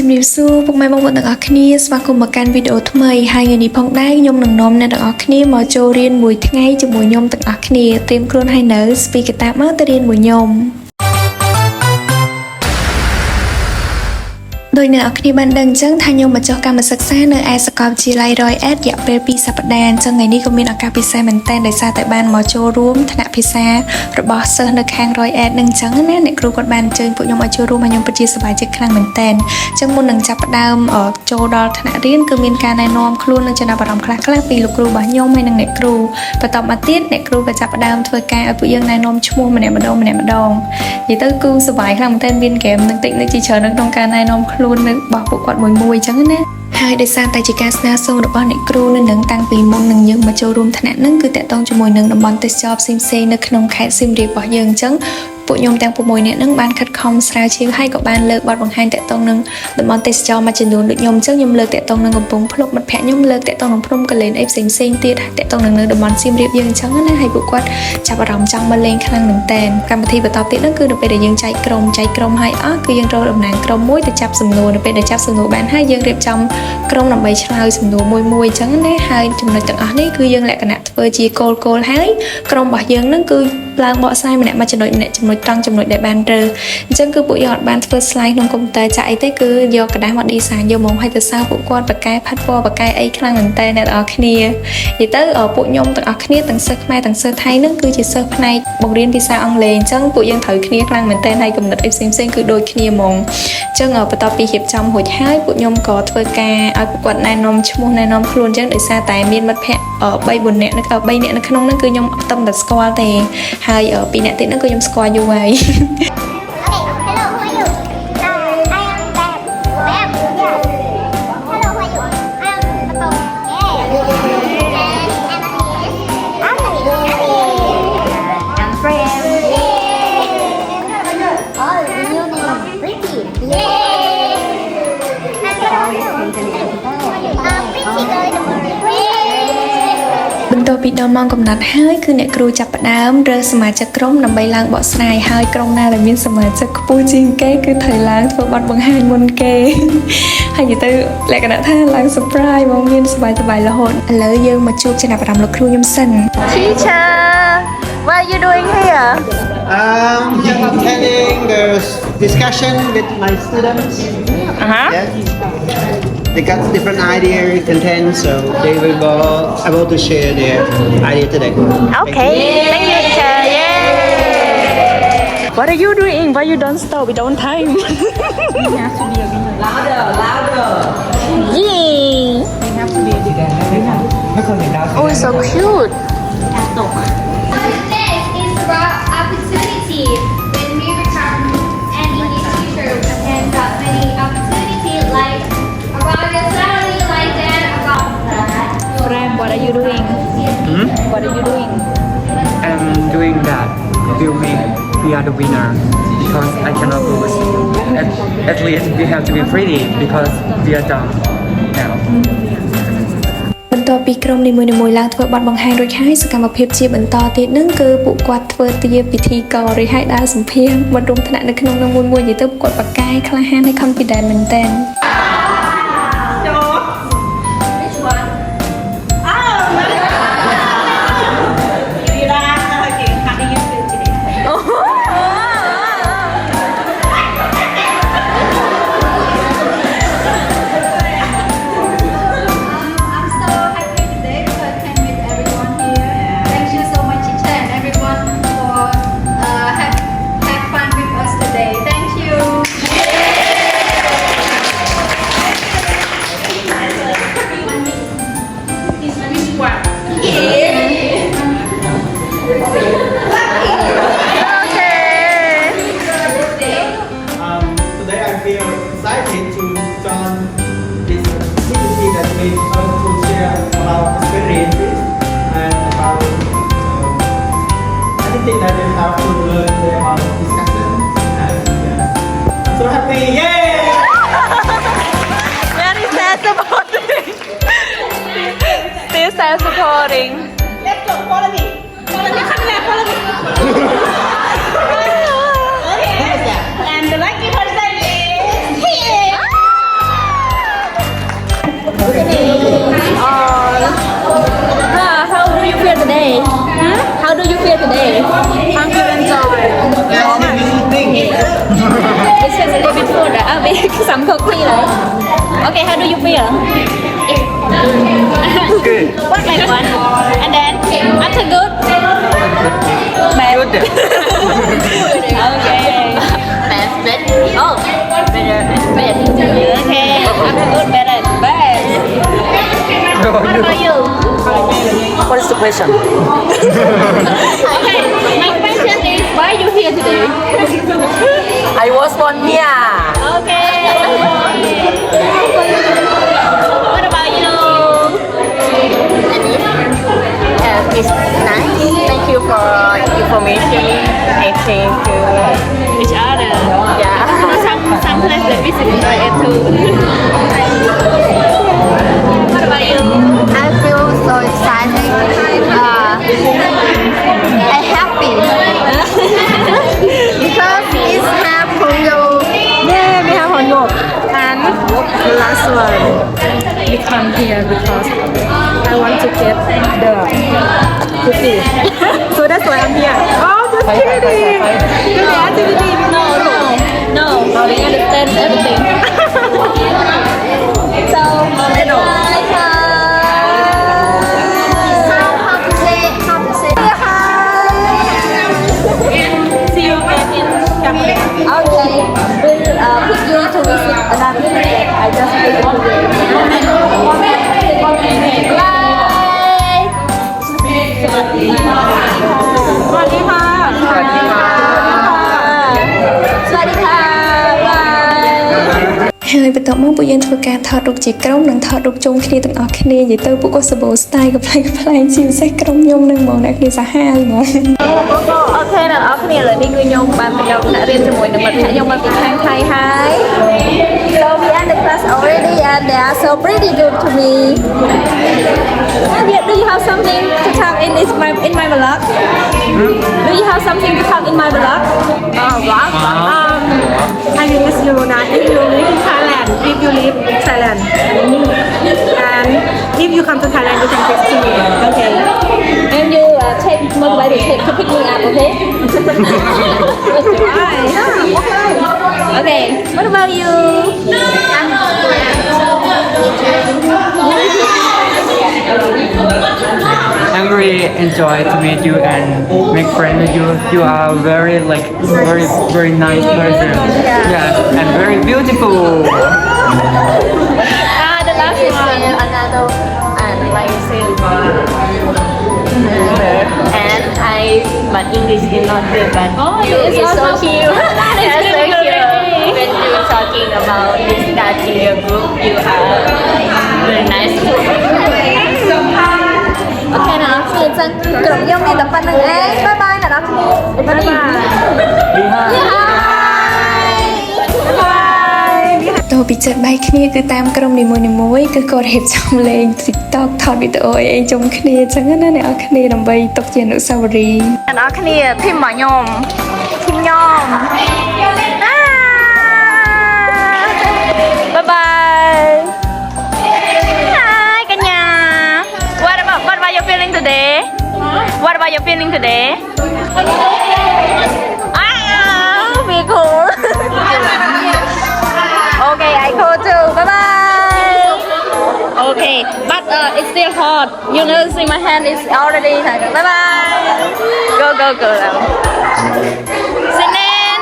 ជំរាបសួរពុកម៉ែបងប្អូនទាំងអស់គ្នាស្វាគមន៍មកកាន់វីដេអូថ្មីហើយថ្ងៃនេះផងដែរខ្ញុំនឹងនាំអ្នកទាំងអស់គ្នាមកចូលរៀនមួយថ្ងៃជាមួយខ្ញុំទាំងអស់គ្នាត្រៀមខ្លួនឲ្យនៅស្ពីកតាបមកទៅរៀនមួយខ្ញុំដោយអ្នកនរគ្នាបានដឹងអញ្ចឹងថាខ្ញុំមកចុះកម្មសិក្សានៅឯសាកលវិទ្យាល័យ Roy Ed រយៈពេល2សប្តាហ៍អញ្ចឹងថ្ងៃនេះក៏មានឱកាសពិសេសមែនតើដោយសារតែបានមកចូលរួមថ្នាក់ភាសារបស់សិស្សនៅខាង Roy Ed នឹងអញ្ចឹងណាអ្នកគ្រូគាត់បានអញ្ជើញពួកខ្ញុំឲ្យចូលរួមហើយខ្ញុំពិតជាសប្បាយចិត្តខ្លាំងមែនតើអញ្ចឹងមុននឹងចាប់ផ្ដើមចូលដល់ថ្នាក់រៀនគឺមានការណែនាំខ្លួននិងចំណាប់អារម្មណ៍ខ្លះៗពីលោកគ្រូរបស់ខ្ញុំហើយនិងអ្នកគ្រូបន្តមកទៀតអ្នកគ្រូក៏ចាប់ផ្ដើមធ្វើការឲ្យពួកយើងណែនាំឈ្មោះម្នាក់ម្ដងនិយាយទៅគឺសប្បាយខ្លាំងមែនតើមានហ្គេមនឹងតិចនៅជាច្រើននៅក្នុងការណែនាំខ្លួននៅរបស់ពួកគាត់មួយអញ្ចឹងណាហើយដោយសារតែជាការស្នើសុំរបស់អ្នកគ្រូនឹងតាំងពីមុននឹងយើងមកចូលរួមថ្នាក់នឹងគឺតកតងជាមួយនឹងតំបន់ទេសចរផ្សេងៗនៅក្នុងខេត្តសៀមរាបរបស់យើងអញ្ចឹងពួកខ្ញុំទាំង6នាក់នឹងបានខិតខំស្រាវជ្រាវហើយក៏បានលើកបទបង្ហាញតកតងនឹងតំបន់ទេសចរមួយចំនួនដូចខ្ញុំអញ្ចឹងខ្ញុំលើកតកតងនឹងកំពង់ភ្លុកមិត្តភ័ក្ដិខ្ញុំលើកតកតងនឹងភ្នំកលែនអីផ្សេងៗទៀតតកតងនឹងនៅតំបន់សៀមរាបយើងអញ្ចឹងណាហើយពួកគាត់ចាប់អារម្មណ៍ចង់មកលេងខ្លាំងមែនតើកម្មវិធីបន្តទៀតនោះគឺនៅពេលដែលយើងចែកក្រុមហើយអស់គឺយើងរកតំណាងក្រុមមួយទៅចាប់សំណួរនៅពេលដែលចាប់សំណួរបានហើយយើងរៀបចំក្រុមដើម្បីឆ្លើយសំណួរមួយអញ្ចឹងណាហើយចំណុចទាំងអស់នេះគឺយើងលក្ខណៈធ្វើជាគោលហើយក្រុមរបស់យើងនឹងគឺឡើងបកស្រាយម្នាក់មួយចំណុចត្រង់ចំណុចដែលបានរើអញ្ចឹងគឺពួកយើងអត់បានធ្វើ slide ក្នុងកុំព្យូទ័រចាក់អីទេគឺយកกระดาษមក design យកមកឲ្យទៅសើពួកគាត់បកកែផាត់ពណ៌បកកែអីខ្លាំងមែនតើអ្នកទាំងអស់គ្នានិយាយទៅពួកខ្ញុំទាំងអស់គ្នាទាំងសិស្សខ្មែរទាំងសិស្សថៃនឹងគឺជាសិស្សផ្នែកបង្រៀនភាសាអង់គ្លេសអញ្ចឹងពួកយើងត្រូវគ្នាខ្លាំងមែនតើហើយគំនិតអីផ្សេងៗគឺដូចគ្នាហ្មងអញ្ចឹងបន្ទាប់ពីរៀបចំរួចហើយពួកខ្ញុំក៏ធ្វើការឲ្យពួកគាត់ណែនាំឈ្មោះណែនាំខ្លួនអញ្ចឹងដោយសារតែមានមិត្តភ័ក្តិ3 នាក់នៅក្នុងហ្នឹងគឺខ្ញុំអត់តែស្គាល់ទេហើយ2នាក់ទៀតហ្នឹងគឺខ្ញុំស្គាល់យូរហើយបន្ទាប់ពីដល់ម៉ោងកំណត់ហើយគឺអ្នកគ្រូចាប់ផ្ដើមរើសសមាជិកក្រុមដើម្បីឡើងបកស្រាយហើយក្រុមណាដែលមានសមាជិកខ្ពស់ជាងគេគឺត្រូវឡើងធ្វើបទបង្ហាញមុនគេហើយនិយាយទៅលក្ខណៈថាឡើង surprise មកមានសប្បាយរហូតឥឡូវយើងមកជួបចំណាប់អារម្មណ៍លោកគ្រូខ្ញុំសិន Teacher, what are you doing here? Attending the discussion with my students. Yes. They got different idea content, so they will be able to share their idea today. Okay, thank you, teacher. Yay! What are you doing? Why you don't stop? We don't time. Louder. Yay! Oh, it's so cute. This is about opportunity. When we become an English teacher and got many opportunities like about your salary, like that, about that. Fran, what are you doing? What are you doing? I'm doing that. We are the winner because I cannot lose. At least we have to be pretty because we are done now. បន្ទាប់ពីក្រុមនីមួយៗឡើងធ្វើបទបង្ហាញរួចហើយសកម្មភាពជាបន្តទៀតនឹងគឺពួកគាត់ធ្វើជាពិធីករឬឲ្យដើរសម្ភាសមករួមថ្នាក់នៅក្នុងនោះមួយនិយាយទៅពួកគាត់បកកែក្លាហានហើយ confident មែនតើI think that we have to learn about discussion and I'm so happy, yay! Very sad supporting. Still sad supporting. Let's go, follow me. Follow me, come here, follow me. Okay. And the lucky person is here. big some cookie rồi. Okay, how do you feel? Good. What like one? And then after good? Bad. Good. Okay. Bad, bad. Oh, better and bad. Okay. After good, better and bad. What about you? What is the question? Okay. My question is, why you here today? I was born here. Okay. What about you? It's nice. Thank you for information. Exchange to Each other. yeah. Some place that visit it too. What about you? I feel so excited. I'm happy because it's have Ponyo. Yeah, we have Hongo. And the last one, we come here because I want to get the cookie. So that's why I'm here. Oh, just kidding. The activity. No, we understand everything. So, How to say? see you again in Cafe. Okay. We'll pick you to visit another place. I just visit you. Bye. สวัสดีค่ะ สวัสดีค่ะ ហើយបន្ទាប់មកពួកយើងធ្វើការថតរូបជាក្រុមនិងថតរូបជុំគ្នាទាំងអស់គ្នានិយាយទៅពួកគាត់សម្បូរ style កំ ប្លែងជាពិសេសក្រុមខ្ញុំនឹងហ្មងអ្នកគ្នាសាហាវហ្មង អូខេអ្នកនរអគ្នាឥឡូវនេះគឺខ្ញុំបានបញ្ចប់ថ្នាក់រៀនជាមួយនឹងមិត្តភក្តិខ្ញុំមកពីខាងថៃហើយ So we end the class already and they are so pretty good to me. Do you have something to talk in my vlog? Do you have something to talk in my vlog? I miss you now. If you live in Thailand, if you live in Thailand, and if you come to Thailand, you can text to me. Okay. And you take motivate to pick me up, okay? Okay. What about you? I'm really enjoy to meet you and make friends with you. You are very very nice person. Yes, and very beautiful. The last Is one. there another and like you said and but English is not good but you it's is so also cute. cute. You're so It's cute. really When you talking about this guy in your group, you are very nice. អូខេអ្នកនរគ្នាអញ្ចឹងក្រុមខ្ញុំមានតែប៉ុណ្្នឹងឯងបាយបាយអ្នកនរគ្នាបាយបាយ តទៅពីចិត្តបែកគ្នាគឺតាមក្រុមនីមួយៗគឺគាត់រៀបចំលេង TikTok ថតវីដេអូអីជុំគ្នាអញ្ចឹងណាអ្នកនរគ្នាដើម្បីទុកជាអនុស្សាវរីយ៍ អ្នកនរគ្នាធីមរបស់ខ្ញុំបាយបាយ Hi កញ្ញា What about your feeling today? What about your feeling today? Be cool. Okay, I cool too. Bye bye. Okay, but it's still hot. You know, see my hand is already hot. Bye bye. Go. Sinen,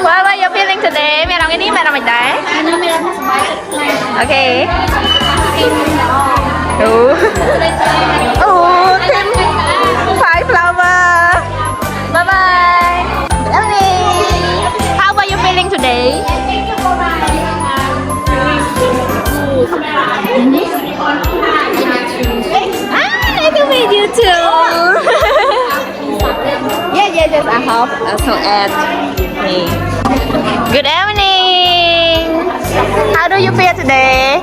what are you feeling today? Mẹ làm cái ní, mẹ làm mình đấy. Okay. Thêm 5 flower. Bye bye. How are you feeling today? Nice to meet you too. yes, I hope also at me. Good evening. How do you feel today?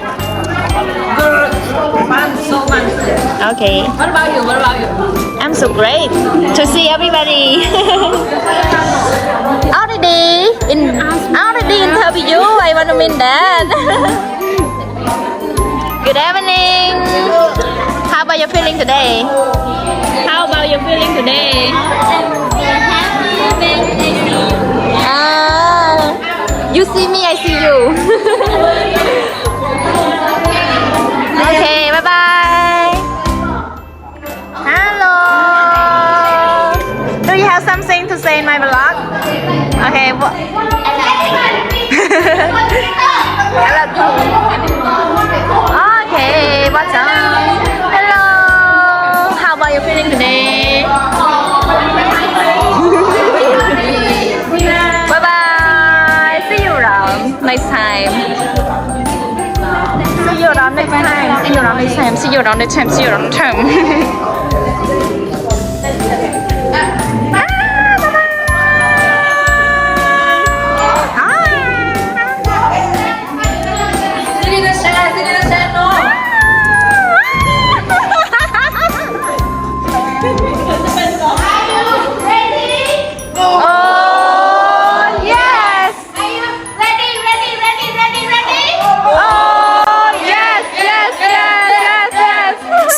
Good. Fun, so much. Okay. What about you? I'm so great to see everybody. Already interview. I want to meet that. Good evening. How about your feeling today? How about your feeling today? You see me, I see you. Okay, bye bye. Hello. Do you have something to say in my vlog? Okay. Okay, what's up? Hello. How about you feeling today? Bye bye. See you around next time. See you around next time. See you around next time. See you around next time. See you around next time.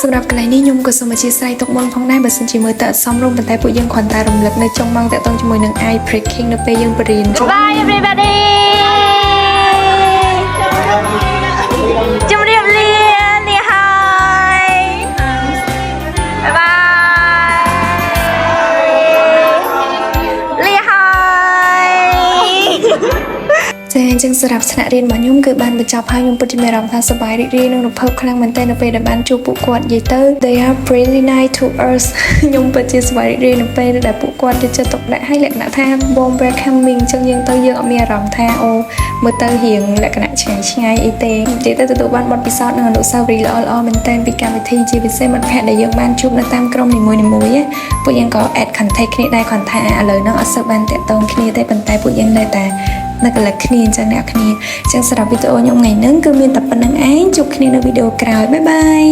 សម្រាប់កន្លែងនេះខ្ញុំក៏សូមអធិស្ឋានទុកមុនផងដែរបើសិនជាមើលទៅអត់សមរម្យប៉ុន្តែពួកយើងគ្រាន់តែរំលឹកនៅចុងម៉ោងតាក់ទងជាមួយនឹង eye breaking នៅពេលយើងបរៀន Bye everybody. ជម្រាបលាលាហើយ Bye bye. លាហើយ ចាអញ្ចឹងសម្រាប់ថ្នាក់រៀនរបស់ខ្ញុំគឺបានបញ្ចប់ហើយខ្ញុំពិតជាមានអារម្មណ៍ថាសប្បាយរីករាយនិងរំភើបខ្លាំងមែនទែននៅពេលដែលបានជួបពួកគាត់និយាយទៅ They are really nice to us ខ្ញុំពិតជាសប្បាយរីករាយនៅពេលដែលពួកគាត់ទៅចិត្តទុកដាក់ឲ្យលក្ខណៈថា warm welcoming អញ្ចឹងយើងទៅយើងអត់មានអារម្មណ៍ថាអូមើលទៅរៀងលក្ខណៈឆ្ងាយអីទេនិយាយទៅទទួលបានបទពិសោធន៍និងអនុស្សាវរីយ៍ល្អៗមែនទែនពីកម្មវិធីជាពិសេសមិត្តភ័ក្តិដែលយើងបានជួបនៅតាមក្រុមនីមួយៗពួកយើងក៏ add contact គ្នាដែរគាត់ថាឥឡូវហ្នឹងអត់សូវបានតាក់ទងគ្នាទេប៉ុន្តែពួកយើងនៅតែនៅកន្លែងគ្នាអញ្ចឹងអ្នកគ្នាអញ្ចឹងសម្រាប់វីដេអូខ្ញុំថ្ងៃហ្នឹងគឺមានតែប៉ុណ្្នឹងឯងជួបគ្នានៅវីដេអូក្រោយបាយបាយ